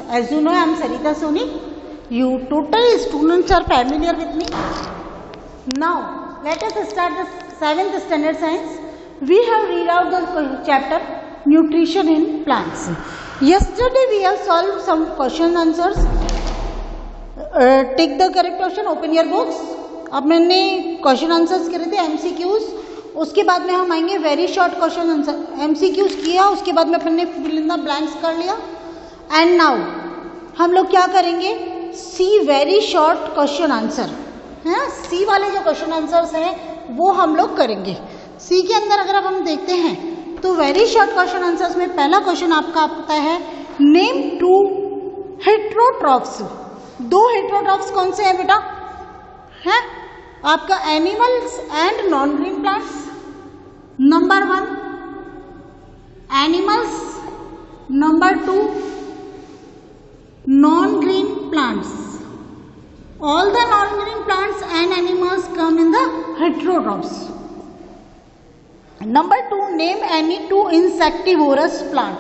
As you know, I am Sarita Soni. You total students are familiar with me. Now, let us start the 7th standard science. We have read out the chapter Nutrition in Plants. Yesterday we have solved some question answers. Take the correct question, open your books. अब मैंने question answers करे थे MCQs, उसके बाद में हम आएंगे very short question answer. MCQs किया, उसके बाद में अपन ने फिल इन द ब्लैंक्स कर लिया. एंड नाउ हम लोग क्या करेंगे, सी वेरी शॉर्ट क्वेश्चन आंसर है. सी वाले जो क्वेश्चन आंसर्स हैं वो हम लोग करेंगे. सी के अंदर अगर अब हम देखते हैं तो वेरी शॉर्ट क्वेश्चन आंसर्स में पहला क्वेश्चन आपका आता है, नेम 2 हेट्रोट्रॉफ्स. 2 हेट्रोट्रॉफ्स कौन से हैं बेटा? है आपका animals and non green plants. Number 1 animals, number 2 non green plants. All the non green plants and animals come in the heterotrophs. Number 2 name any 2 insectivorous plant.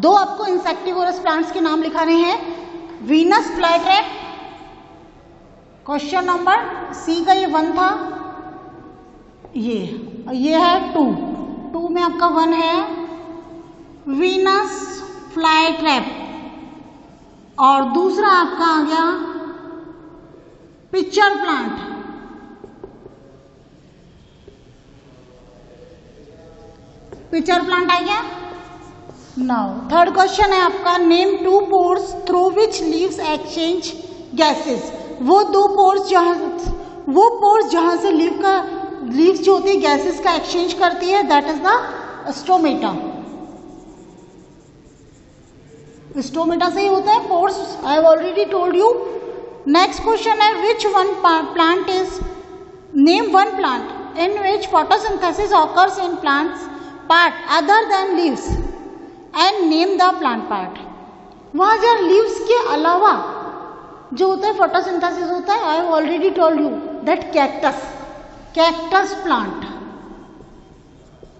2 आपको इंसेक्टिवोरस प्लांट्स के नाम लिखाने हैं. Venus flytrap, question number C का ये 1 था, ये है 2 में आपका 1 है वीनस फ्लाईट्रैप. और दूसरा आपका आ गया पिक्चर प्लांट. पिक्चर प्लांट आ गया. नाउ थर्ड क्वेश्चन है आपका, name 2 pores through which leaves exchange gases. वो 2 पोर्स जहां से लीव्स जो होती है गैसेस का एक्सचेंज करती है, that is the stomata. Stomata से ही होता है pores. I have already told you. Next question है, which one plant is, name 1 plant in which photosynthesis occurs in plants part other than leaves and name the plant part. वहां जहाँ leaves के अलावा जो होता है फोटोसिंथेसिस होता है, आई have already told you that cactus plant.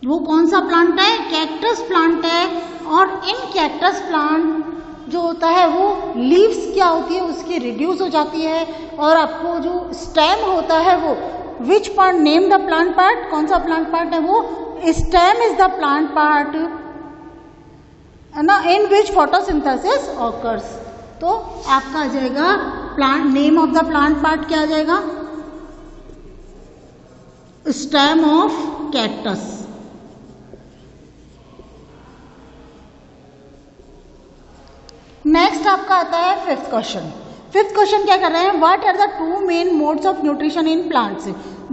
वो कौन सा प्लांट है? कैक्टस प्लांट है. और इन कैक्टस प्लांट जो होता है वो लीव्स क्या होती है उसकी रिड्यूस हो जाती है, और आपको जो स्टेम होता है वो which part, name the plant part. कौन सा प्लांट पार्ट है वो? Stem is the plant part ना इन विच फोटोसिंथेसिस ऑकर्स. तो आपका आ जाएगा plant, name of the plant part क्या आ जाएगा? Stem of cactus. नेक्स्ट आपका आता है 5th क्वेश्चन. 5th क्वेश्चन क्या कर रहे हैं, what are the 2 main modes of nutrition in plants.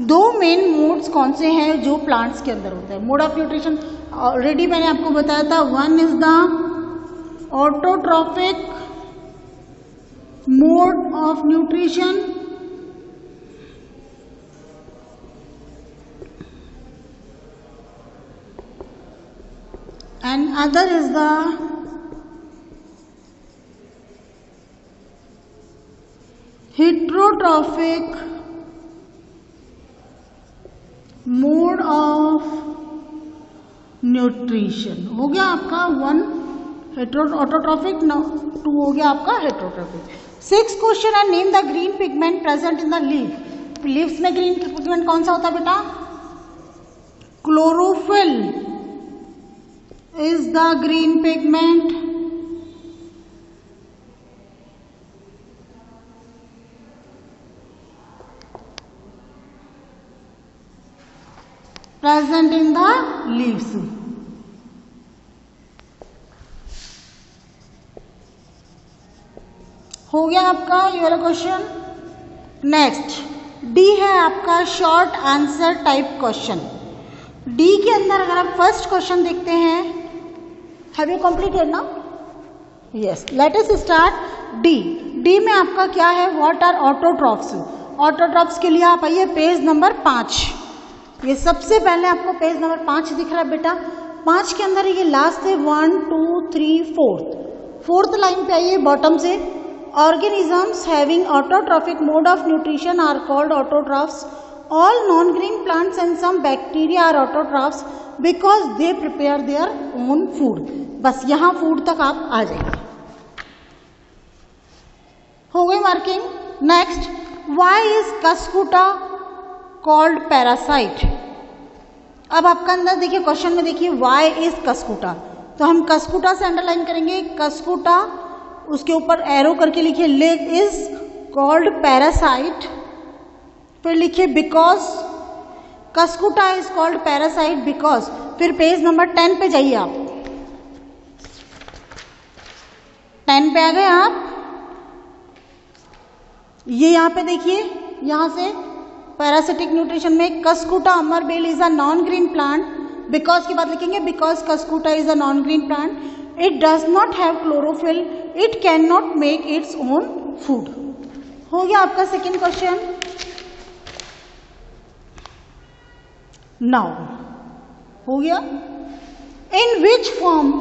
2 main modes कौन से हैं जो प्लांट्स के अंदर होते हैं? मोड ऑफ न्यूट्रिशन ऑलरेडी मैंने आपको बताया था. 1 is the autotrophic mode of nutrition, and other is the heterotrophic mode of nutrition. हो गया आपका 1 ऑटोट्रॉफिक, 2 हो गया आपका हेट्रोट्रॉफिक. 6th क्वेश्चन है, name the green pigment present in the leaf. Leaves में ग्रीन पिगमेंट कौन सा होता है बेटा? Chlorophyll is the green pigment. Present in the leaves. हो गया आपका ये वाला क्वेश्चन. नेक्स्ट डी है आपका short answer type question. D के अंदर अगर आप फर्स्ट क्वेश्चन देखते हैं, हैव यू कंप्लीटेड ना? Yes, let us start D. D में आपका क्या है, व्हाट आर ऑटोट्रॉफ्स. ऑटोट्रॉफ्स के लिए आप आइए पेज नंबर 5. ये सबसे पहले आपको पेज नंबर 5 दिख रहा है बेटा. 5 के अंदर ये लास्ट है 1 2 3 4th लाइन पे आइए बॉटम से. Organisms having autotrophic mode of nutrition are called autotrophs. All non-green plants and some bacteria are autotrophs because they prepare their own food. बस यहाँ फूड तक आप आ जाएंगे. हो गई marking. Next, why is cuscuta called parasite. अब आपका अंदर देखिए क्वेश्चन में देखिए वाई इज कस्कुटा, तो हम कस्कुटा से अंडरलाइन करेंगे। कस्कुटा उसके ऊपर एरो करके लिखिए लेग इज कॉल्ड पैरासाइट, फिर लिखिए because cuscuta is called parasite because. फिर पेज नंबर 10 पे जाइए आप, 10 पे आ गए आप। ये यहाँ पे देखिए, यहाँ से पैरासिटिक न्यूट्रिशन में कस्कुटा अमरबेल is a non green plant, because की बात लिखेंगे because cuscuta is a non green plant, it does not have chlorophyll, it can not make its own food. हो गया आपका सेकेंड क्वेश्चन। नाउ हो गया, in which form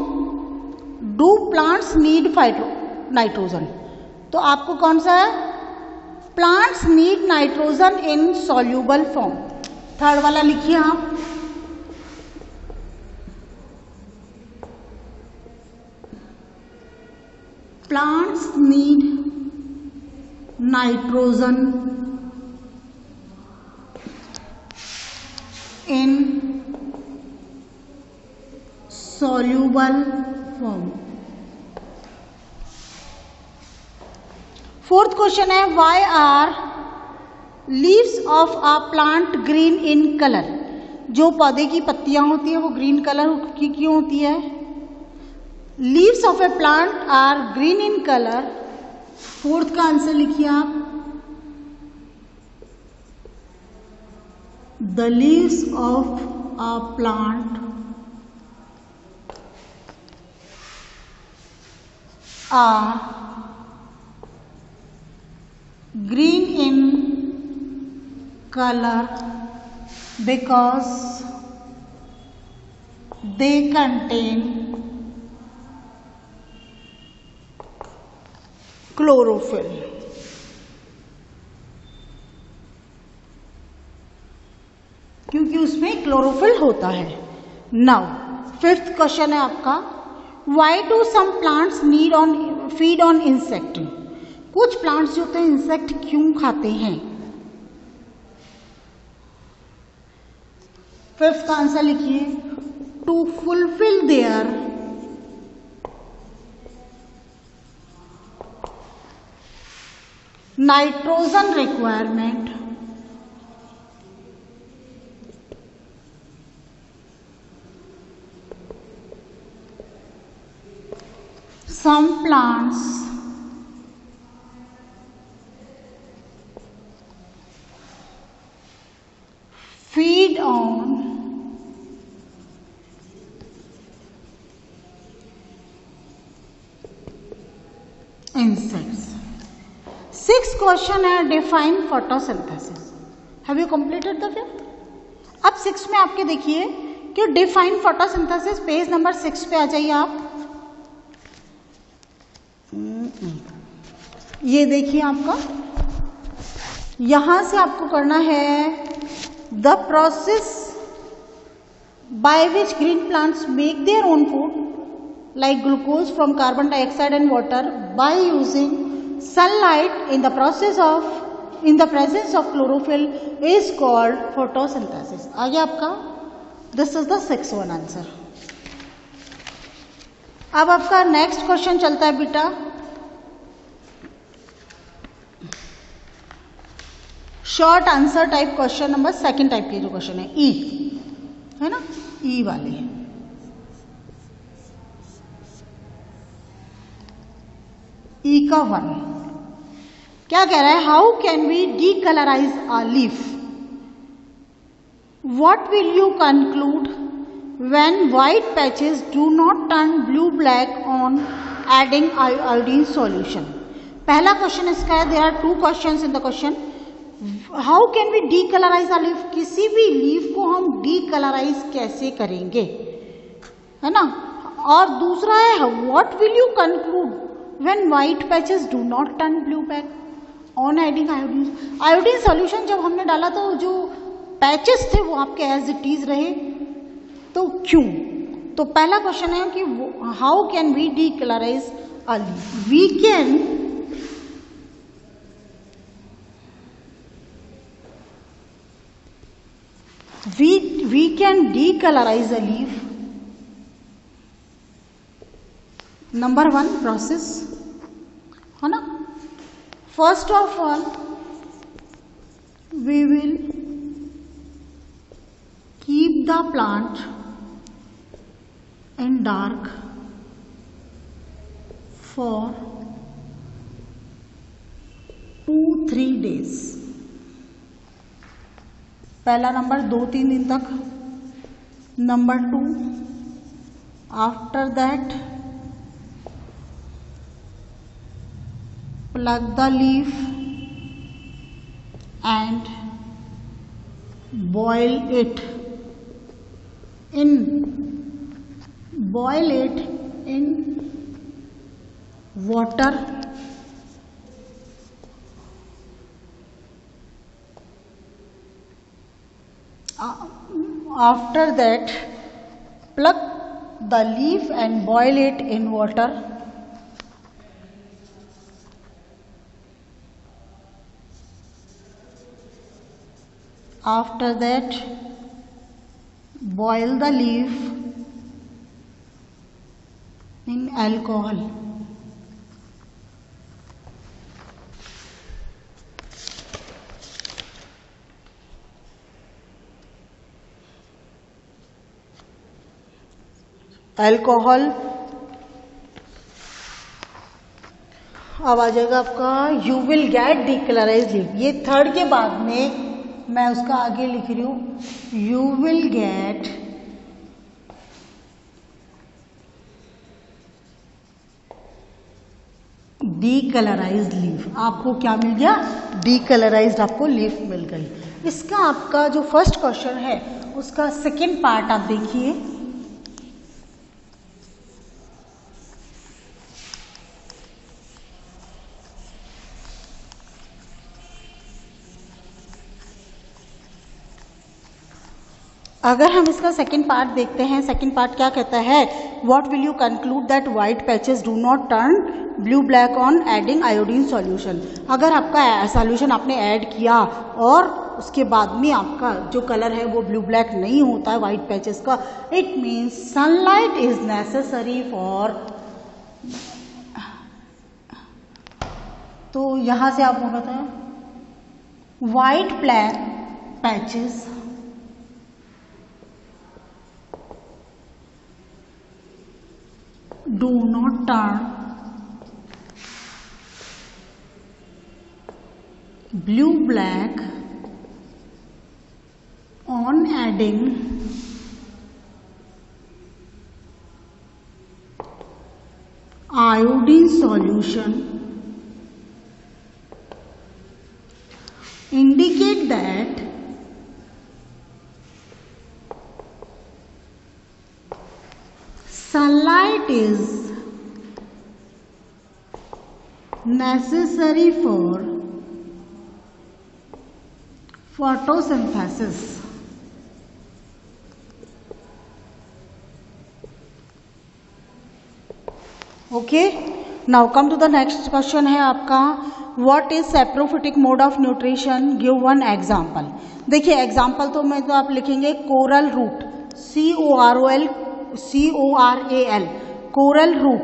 do plants need nitrogen. तो आपको कौन सा है, plants need nitrogen in soluble form. Third वाला लिखिए आप, plants need nitrogen in soluble form। Fourth question है, why are leaves of a plant green in colour. जो पौधे की पत्तियां होती है वो ग्रीन कलर की क्यों होती है। Leaves of a plant are green in colour. Fourth का आंसर लिखिए आप, the leaves of a plant are green in color because they contain chlorophyll। क्योंकि उसमें क्लोरोफिल होता है। नाउ फिफ्थ क्वेश्चन है आपका, why do some plants need on feed on insect. कुछ प्लांट्स जो होते हैं इंसेक्ट क्यों खाते हैं। फिफ्थ का आंसर लिखिए, to fulfil their nitrogen requirement some plants feed on insects। Sixth question है, define photosynthesis. Have you completed the fifth. अब सिक्स में आपके देखिए कि डिफाइन फोटोसिंथेसिस, पेज नंबर 6 पे आ जाइए आप। ये देखिए आपका, यहां से आपको करना है the process by which green plants make their own food like glucose from carbon dioxide and water by using sunlight in the presence of chlorophyll is called photosynthesis. आ गया आपका, this is the 6th one answer. अब आपका next question चलता है बेटा, short answer type question number 2 type के जो क्वेश्चन है, ई है ना, ई वाले। ई का 1 क्या कह रहा है, how can we decolourise a leaf. What will you conclude when white patches do not turn blue black on adding iodine solution। पहला क्वेश्चन इसका है, there are 2 questions in the question। How can we decolourise a leaf, किसी भी leaf को हम decolourise कैसे करेंगे, है ना। और दूसरा है, what will you conclude when white patches do not turn blue back on adding iodine. Iodine solution जब हमने डाला तो जो पैचेस थे वो आपके एज इट इज रहे, तो क्यों। तो पहला क्वेश्चन है कि how can we decolourise a leaf. We can decolorize a leaf? Number 1 process है ना. First of all, we will keep the plant in dark for 2-3 days. पहला नंबर 2-3 दिन तक. Number 2, after that pluck the leaf and boil it in water after that pluck the leaf and boil it in water. After that boil the leaf in alcohol. Alcohol अब आ जाएगा आपका you will get decolourise leaf. ये third के बाद में मैं उसका आगे लिख रही हूँ यू विल गेट डीकलराइज्ड लीफ. आपको क्या मिल गया? डीकलराइज्ड आपको लीफ मिल गई. इसका आपका जो फर्स्ट क्वेश्चन है उसका सेकेंड पार्ट आप देखिए. अगर हम इसका सेकंड पार्ट देखते हैं, सेकंड पार्ट क्या कहता है? What will you conclude that white patches do not turn blue black on adding iodine solution. अगर आपका सॉल्यूशन आपने ऐड किया और उसके बाद में आपका जो कलर है वो ब्लू ब्लैक नहीं होता है वाइट पैचेस का, it means sunlight is necessary for. तो यहां से आपको पता है white black patches do not turn blue black on adding iodine solution, indicate that sunlight is necessary for photosynthesis. Okay, now come to the next question है आपका what is saprophytic mode of nutrition, give one example. देखिए example तो मैं तो आप लिखेंगे coral root, CORAL coral root.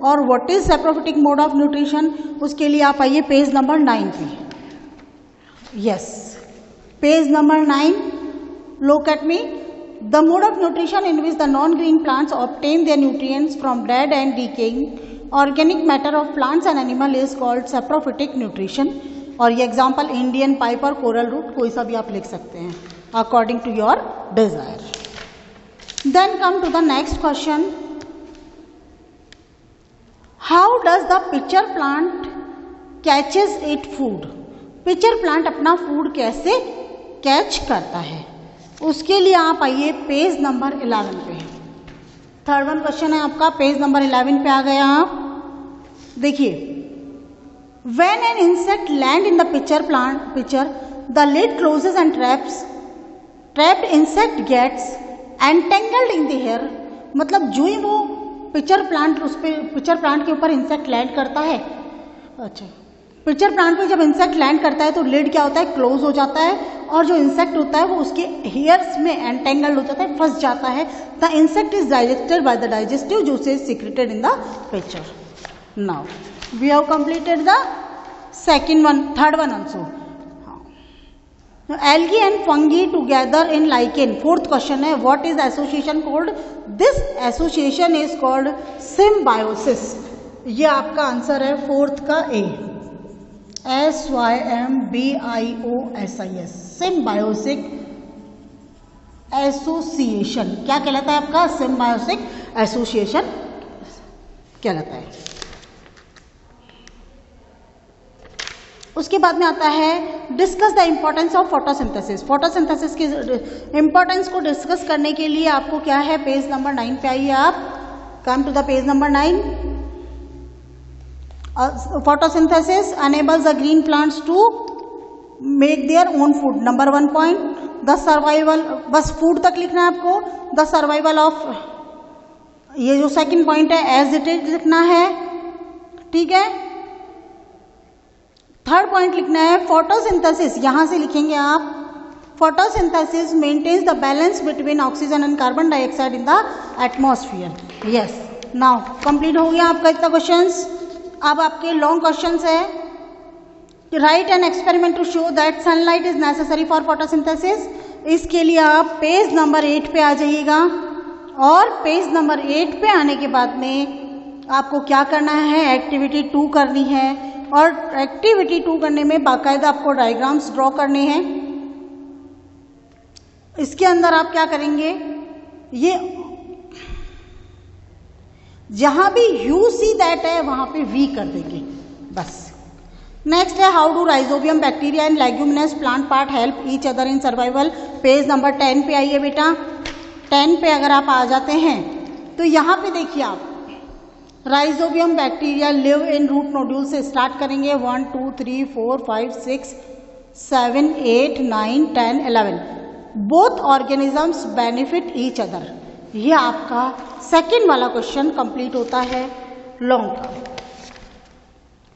और what is saprophytic mode of nutrition, उसके लिए आप आइए पेज नंबर 9 पे. Yes, page number 9. Look at me. The mode of nutrition in which the non green plants obtain their nutrients from dead and decaying organic matter of plants and animal is called saprophytic nutrition. और ये example Indian pipe और coral root कोई सा भी आप लिख सकते हैं according to your desire. Then come to the next question. How does the pitcher plant catches its food? Pitcher plant अपना फूड कैसे कैच करता है, उसके लिए आप आइए पेज नंबर 11 पे. थर्ड वन क्वेश्चन है आपका, पेज नंबर 11 पे आ गया आप. देखिए, when an insect land in the pitcher, the lid closes and trapped insect gets entangled in the hair. मतलब जो ही वो पिचर प्लांट के ऊपर इंसेक्ट लैंड करता है, अच्छा पिक्चर प्लांट पे जब इंसेक्ट लैंड करता है तो लिड क्या होता है, क्लोज हो जाता है, और जो इंसेक्ट होता है वो उसके हेयर्स में एंटेंगल हो जाता है, फंस जाता है. The insect is digested by the digestive juices secreted in the picture. Now we have completed the second one, third one also. Algae and fungi together in lichen. Fourth question है, what is the association called? This association is called symbiosis. ये आपका answer है fourth का ए, symbiosis, symbiotic association. क्या कहलाता है आपका? symbiotic association कहलाता है. उसके बाद में आता है discuss the importance of photosynthesis. Photosynthesis की इम्पोर्टेंस को डिस्कस करने के लिए आपको क्या है, पेज नंबर 9 पे आइए आप. Come to the page number 9. Photosynthesis enables the green plants to make their own food. Number 1 point, the survival, बस फूड तक लिखना है आपको. द सर्वाइवल ऑफ, ये जो सेकंड पॉइंट है एज इट इज लिखना है, ठीक है. थर्ड पॉइंट लिखना है फोटोसिंथेसिस, यहां से लिखेंगे आप. Photosynthesis maintains the balance between oxygen and carbon dioxide in the atmosphere. Yes, now complete हो गया आपका इतना क्वेश्चंस. अब आपके लॉन्ग क्वेश्चंस है. Write an experiment to show that sunlight is necessary for photosynthesis. इसके लिए आप पेज नंबर 8 पे आ जाइएगा, और पेज नंबर 8 पे आने के बाद में आपको क्या करना है, एक्टिविटी 2 करनी है. और एक्टिविटी 2 करने में बाकायदा आपको डायग्राम्स ड्रॉ करने हैं. इसके अंदर आप क्या करेंगे, ये जहां भी यू सी दैट है वहां पे वी कर देंगे बस. नेक्स्ट है how do rhizobium bacteria and leguminous plant part help each other in survival. Page number 10 पे आइए बेटा. 10 पे अगर आप आ जाते हैं तो यहाँ पे देखिए आप, rhizobium bacteria live in root nodule से स्टार्ट करेंगे. 1 2 3 4 5 6 7 8 9 10 11. Both organisms benefit each other. ये आपका सेकेंड वाला क्वेश्चन कंप्लीट होता है long term.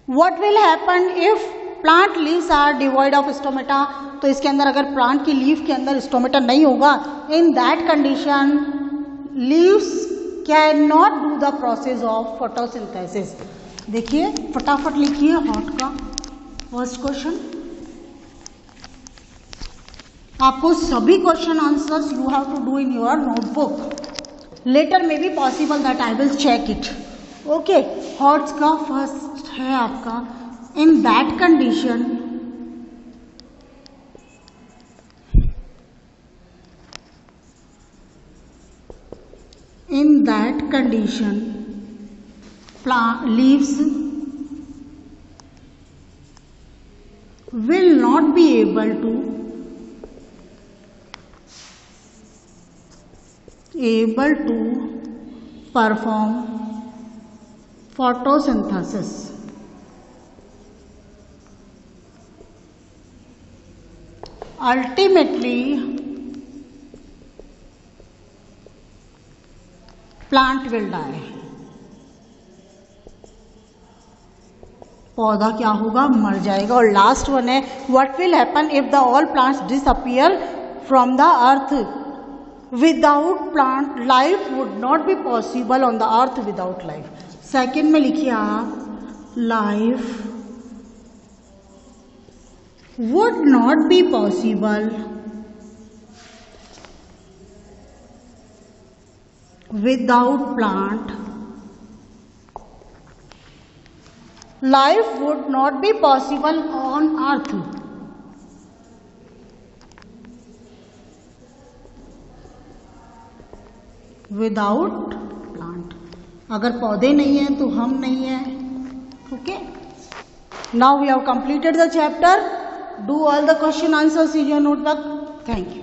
What will happen if plant leaves are devoid of stomata. तो इसके अंदर अगर प्लांट की लीफ के अंदर स्टोमेटा नहीं होगा, in that condition leaves can not do the process of photosynthesis. देखिए फटाफट लिखिए हॉट का फर्स्ट क्वेश्चन. आपको सभी question answers you have to do in your notebook. Later में be possible that I will check it. Okay, HOTS का first है आपका, in that condition leaves will not be able to perform photosynthesis. Ultimately, plant will die. पौधा क्या होगा, मर जाएगा. और लास्ट वन है what will happen if the all plants disappear from the earth. Without plant life would not be possible on the earth without life. Second में लिखिए आप, life would not be possible without plant. Life would not be possible on earth without plant. अगर पौधे नहीं हैं तो हम नहीं हैं. Okay, now we have completed the chapter. Do all the question answers in your notebook. Thank you.